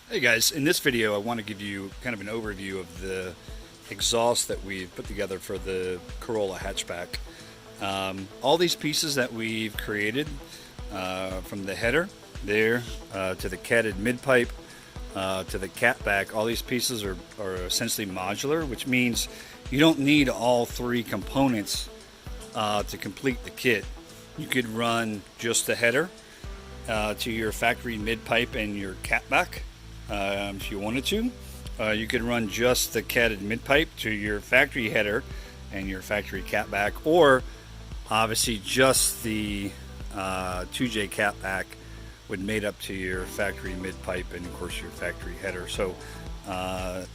Hey guys, in this video I want to give you kind of an overview of the exhaust that we've put together for the Corolla hatchback. All these pieces that we've created, from the header there to the catted mid-pipe to the catback, all these pieces are essentially modular, which means you don't need all three components to complete the kit. You could run just the header to your factory mid-pipe and your catback. If you wanted to, you could run just the catted mid-pipe to your factory header and your factory catback, or obviously just the 2J catback would mate up to your factory mid-pipe and of course your factory header. So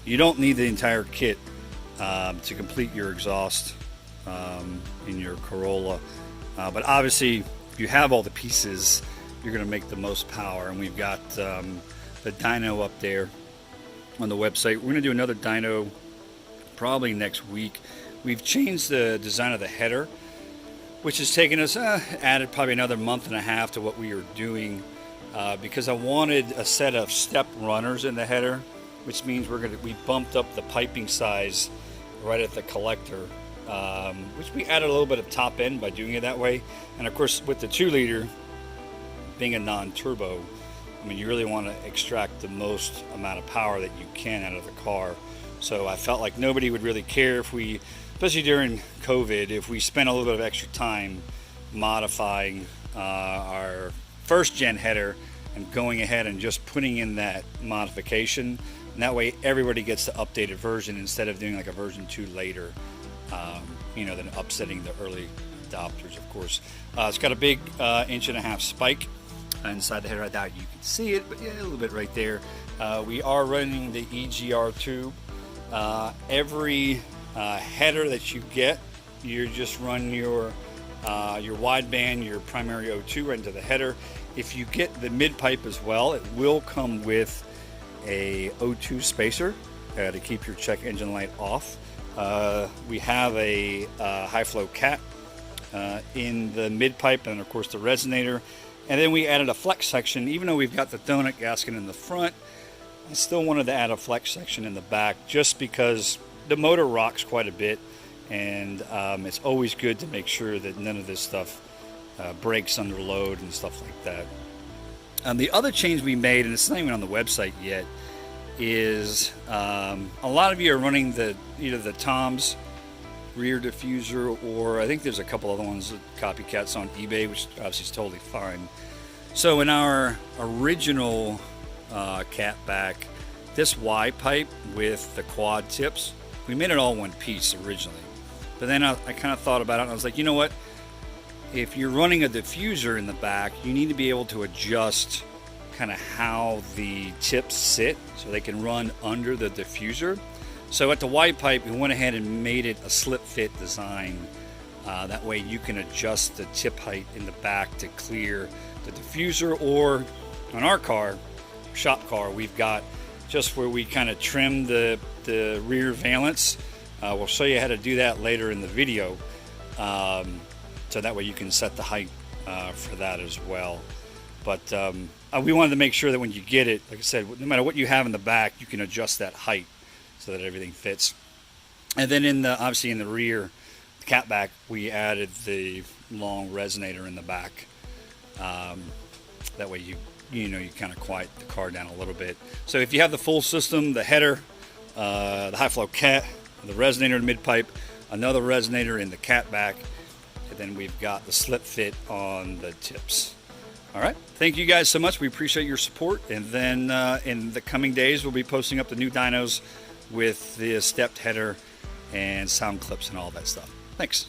you don't need the entire kit to complete your exhaust in your Corolla, but obviously if you have all the pieces, you're going to make the most power. And we've got the dyno up there on the website. We're going to do another dyno probably next week. We've changed the design of the header, which has taken us added probably another month and a half to what we were doing, because I wanted a set of step runners in the header, which means we bumped up the piping size right at the collector, which we added a little bit of top end by doing it that way. And of course with the 2-liter being a non-turbo, I mean, you really want to extract the most amount of power that you can out of the car. So I felt like nobody would really care if we, especially during COVID, if we spent a little bit of extra time modifying our first gen header and going ahead and just putting in that modification. And that way everybody gets the updated version instead of doing like a version 2 later, then upsetting the early adopters, of course. It's got a big 1.5 inch spike inside the header. I doubt you can see it, but yeah, a little bit right there. We are running the EGR tube. Every header that you get, you just run your wideband, your primary O2 right into the header. If you get the mid-pipe as well, it will come with a O2 spacer to keep your check engine light off. We have a high flow cat in the mid-pipe, and of course the resonator. And then we added a flex section. Even though we've got the donut gasket in the front, I still wanted to add a flex section in the back just because the motor rocks quite a bit, and it's always good to make sure that none of this stuff breaks under load and stuff like that. The other change we made, and it's not even on the website yet, is a lot of you are running either the Tom's rear diffuser, or I think there's a couple other ones, copycats on eBay, which obviously is totally fine. So in our original catback, this Y pipe with the quad tips, we made it all one piece originally. But then I kind of thought about it and I was like, you know what? If you're running a diffuser in the back, you need to be able to adjust kind of how the tips sit so they can run under the diffuser. So at the Y pipe, we went ahead and made it a slip fit design. That way you can adjust the tip height in the back to clear the diffuser, or on our car, shop car, we've got just where we kind of trim the rear valance. We'll show you how to do that later in the video. So that way you can set the height for that as well. But we wanted to make sure that when you get it, like I said, no matter what you have in the back, you can adjust that height so that everything fits. And then obviously in the rear, the catback, we added the long resonator in the back. That way you kind of quiet the car down a little bit. So if you have the full system, the header, the high flow cat, the resonator in the mid pipe, another resonator in the catback, and then we've got the slip fit on the tips. All right, thank you guys so much. We appreciate your support. And then in the coming days, we'll be posting up the new dynos with the stepped header and sound clips and all that stuff. Thanks.